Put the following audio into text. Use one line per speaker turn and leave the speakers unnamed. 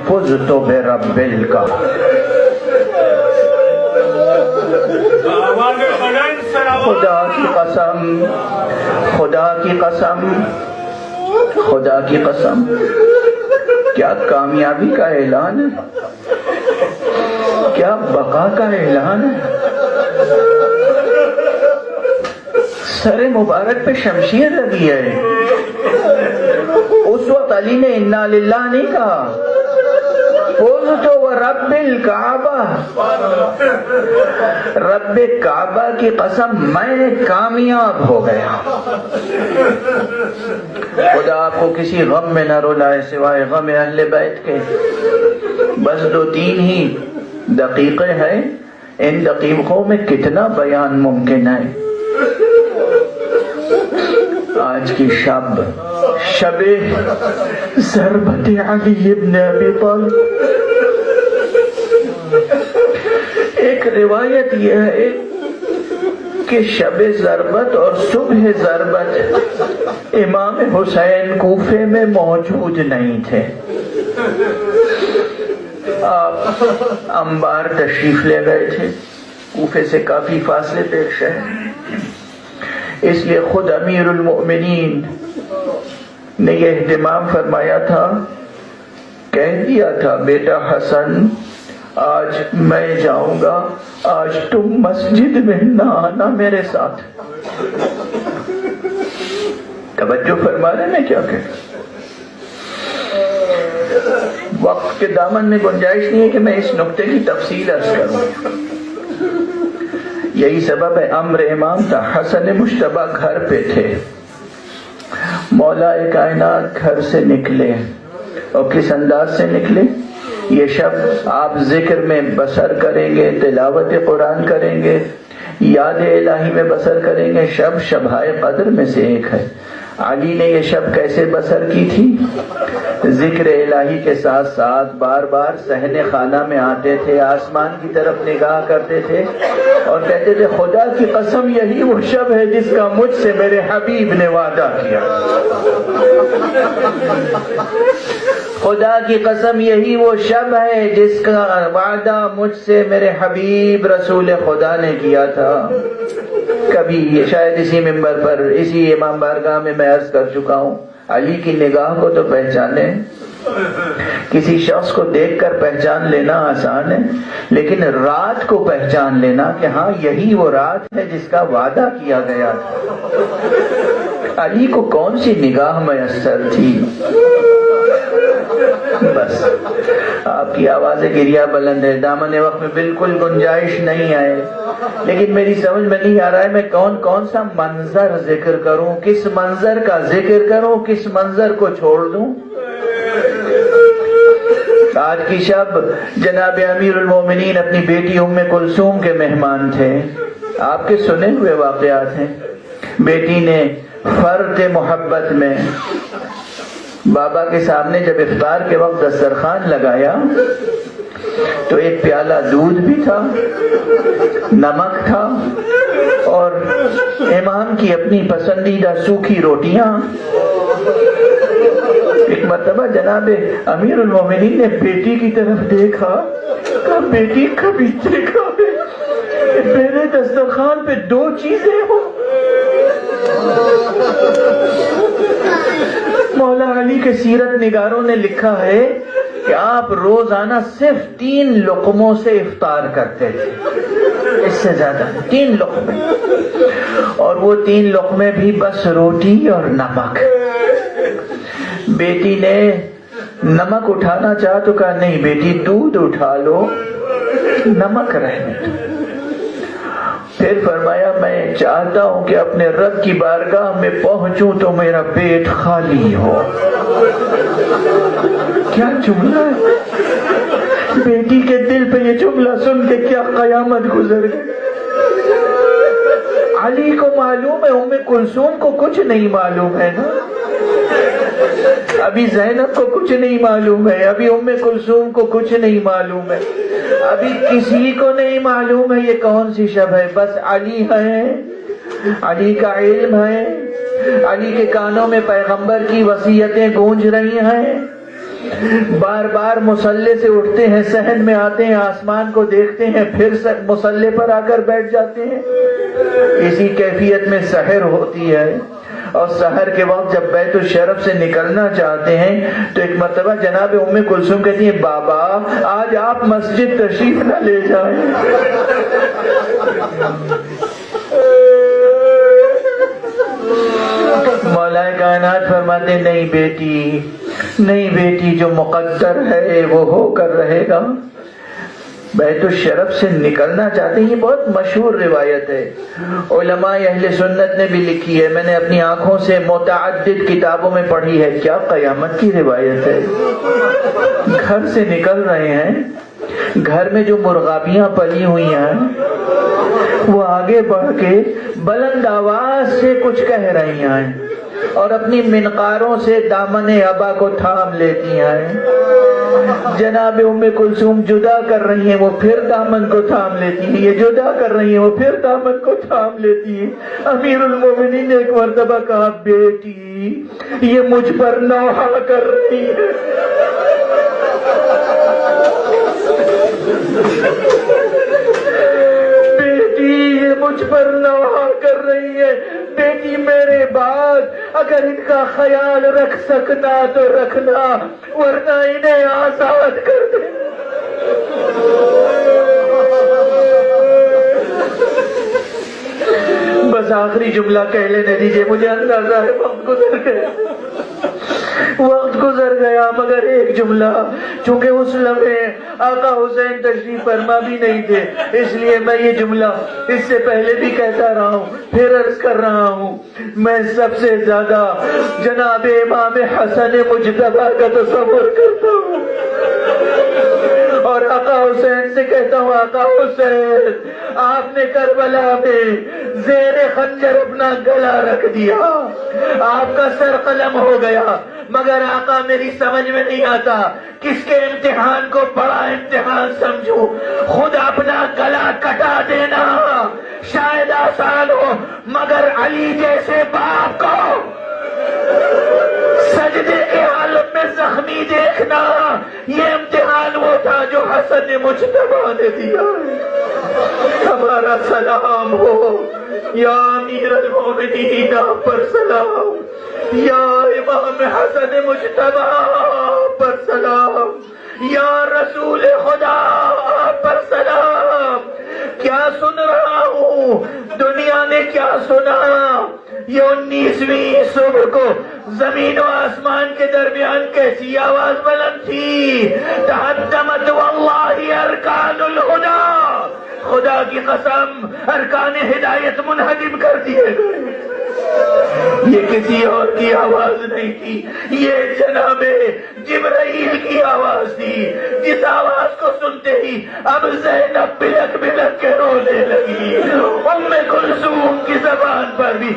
فزت برب الکعبہ. خدا کی قسم، خدا کی قسم، خدا کی قسم، کیا کامیابی کا اعلان ہے، کیا بقا کا اعلان ہے. سر مبارک پہ شمشیر لگی ہے. اس وقت علی نے انا للہ نہیں کہا، فزت ورب الکعبہ، رب کعبہ کی قسم میں کامیاب ہو گیا. خدا آپ کو کسی غم میں نہ رلائے سوائے غم اہل بیت کے. بس 2-3 ہی دقیقے ہیں، ان دقیقوں میں کتنا بیان ممکن ہے. آج کی شب ضربت علی ابن ابی طالب. ایک روایت یہ ہے کہ شب ضربت اور صبح ضربت امام حسین کوفے میں موجود نہیں تھے. آپ انبار تشریف لے گئے تھے، کوفے سے کافی فاصلے پہ ایک شہر، اس لیے خود امیر المؤمنین نے یہ اہتمام فرمایا تھا، کہہ دیا تھا بیٹا حسن آج میں جاؤں گا، آج تم مسجد میں نہ آنا میرے ساتھ. توجہ فرما رہے میں کیا کہہ، وقت کے دامن میں گنجائش نہیں ہے کہ میں اس نقطے کی تفصیل عرض کروں. یہی سبب ہے امر امام تھا. حسن مشتبہ گھر پہ تھے، مولا کائنات گھر سے نکلے، اور کس انداز سے نکلے؟ یہ شب آپ ذکر میں بسر کریں گے، تلاوت قرآن کریں گے، یاد الہی میں بسر کریں گے. شب شبہائے قدر میں سے ایک ہے. علی نے یہ شب کیسے بسر کی تھی؟ ذکر الہی کے ساتھ ساتھ بار بار صحن خانہ میں آتے تھے، آسمان کی طرف نگاہ کرتے تھے اور کہتے تھے خدا کی قسم یہی وہ شب ہے جس کا مجھ سے میرے حبیب نے وعدہ کیا. خدا کی قسم یہی وہ شب ہے جس کا وعدہ مجھ سے میرے حبیب رسول خدا نے کیا تھا. کبھی شاید اسی منبر پر، اسی امام بارگاہ میں عرض کر چکا ہوں، علی کی نگاہ کو تو پہچانے، کسی شخص کو دیکھ کر پہچان لینا آسان ہے، لیکن رات کو پہچان لینا کہ ہاں یہی وہ رات ہے جس کا وعدہ کیا گیا تھا. علی کو کون سی نگاہ میسر تھی؟ بس آپ کی آواز گریہ بلند ہے، دامن وقت میں بالکل گنجائش نہیں آئے، لیکن میری سمجھ میں نہیں آ رہا ہے میں کون سا منظر ذکر کروں، کس منظر کا ذکر کروں، کس منظر کو چھوڑ دوں. آج کی شب جناب امیر المومنین اپنی بیٹی ام کلثوم کے مہمان تھے. آپ کے سنے ہوئے واقعات ہیں. بیٹی نے فرط محبت میں بابا کے سامنے جب افطار کے وقت دسترخوان لگایا تو ایک پیالہ دودھ بھی تھا، نمک تھا، اور امام کی اپنی پسندیدہ سوکھی روٹیاں. ایک مرتبہ جناب امیر المومنین نے بیٹی کی طرف دیکھا، کہا بیٹی کبھی دیکھا ہے کہ میرے دسترخوان پہ 2 چیزیں ہوں. مولا علی کے سیرت نگاروں نے لکھا ہے کہ آپ روزانہ صرف 3 لقموں سے افطار کرتے تھے، اس سے زیادہ 3 لقمے، اور وہ 3 لقمے بھی بس روٹی اور نمک. بیٹی نے نمک اٹھانا چاہا تو کہا نہیں بیٹی دودھ اٹھا لو، نمک رہنے دو. پھر فرمایا میں چاہتا ہوں کہ اپنے رب کی بارگاہ میں پہنچوں تو میرا پیٹ خالی ہو. کیا جملہ ہے! بیٹی کے دل پہ یہ جملہ سن کے کیا قیامت گزر گئی. علی کو معلوم ہے، ام کلثوم کو کچھ نہیں معلوم ہے نا، ابھی زینب کو کچھ نہیں معلوم ہے، ابھی ام کلثوم کو کچھ نہیں معلوم ہے، ابھی کسی کو نہیں معلوم ہے یہ کون سی شب ہے. بس علی ہے، علی کا علم ہے، علی کے کانوں میں پیغمبر کی وصیتیں گونج رہی ہیں. بار بار مصلے سے اٹھتے ہیں، صحن میں آتے ہیں، آسمان کو دیکھتے ہیں، پھر مصلے پر آ کر بیٹھ جاتے ہیں۔ اسی کیفیت میں سحر ہوتی ہے، اور سحر کے وقت جب بیت الشرف سے نکلنا چاہتے ہیں تو ایک مرتبہ جناب ام کلثوم کہتی ہیں بابا آج آپ مسجد تشریف نہ لے جائیں۔ مولا کائنات فرماتے نہیں بیٹی، نہیں بیٹی، جو مقدر ہے وہ ہو کر رہے گا۔ بیت الشرف سے نکلنا چاہتے ہیں، یہ بہت مشہور روایت ہے، علماء اہل سنت نے بھی لکھی ہے، میں نے اپنی آنکھوں سے متعدد کتابوں میں پڑھی ہے۔ کیا قیامت کی روایت ہے، گھر سے نکل رہے ہیں، گھر میں جو مرغابیاں پلی ہوئی ہیں وہ آگے بڑھ کے بلند آواز سے کچھ کہہ رہی ہیں اور اپنی منقاروں سے دامن ابا کو تھام لیتی ہیں۔ جناب ام کلثوم جدا کر رہی ہیں، وہ پھر دامن کو تھام لیتی ہیں، یہ جدا کر رہی ہیں، وہ پھر دامن کو تھام لیتی ہیں۔ امیر المومنین نے ایک مرتبہ کہا بیٹی یہ مجھ پر نوحہ کر رہی ہے۔ بیٹی یہ مجھ پر نوحہ کر رہی ہے، بیٹی میرے بعد اگر ان کا خیال رکھ سکنا تو رکھنا، ورنہ انہیں آزاد کر دے۔ بس آخری جملہ کہہ لینے دیجیے، مجھے اندازہ ہے وقت گزر گیا، وقت گزر گیا، مگر ایک جملہ، چونکہ اس لمحے آقا حسین تشریف فرما بھی نہیں تھے، اس لیے میں یہ جملہ اس سے پہلے بھی کہتا رہا ہوں، پھر عرض کر رہا ہوں، میں سب سے زیادہ جناب امام حسن مجتبی کا تصور کرتا ہوں، اور آقا حسین سے کہتا ہوں آقا حسین آپ نے کربلا میں زیر خنجر اپنا گلا رکھ دیا، آپ کا سر قلم ہو گیا، مگر آقا میری سمجھ میں نہیں آتا کس کے امتحان کو بڑا امتحان سمجھوں، خود اپنا گلا کٹا دینا شاید آسان ہو، مگر علی جیسے باپ کو سجدے کے حالت میں زخمی دیکھنا، یہ امتحان وہ تھا جو حسن مجتبی نے دیا۔ ہمارا سلام ہو یا امیر المومنین آپ پر سلام، یا امام حسن مجتبی آپ پر سلام، یا رسول خدا آپ پر سلام۔ کیا سن رہا ہوں، دنیا نے کیا سنا، یہ 19ویں صبح کو زمین و آسمان کے درمیان کیسی آواز بلند تھی، تحدمت واللہ ارکان الہدی، خدا کی قسم ارکان ہدایت منہدم کر دیے گئے۔ یہ کسی اور کی آواز نہیں تھی، یہ جناب جبرائیل کی آواز تھی، جس آواز کو سنتے ہی اب زینب بلک بلک کے رونے لگی۔ ام کلثوم کی زبان پر بھی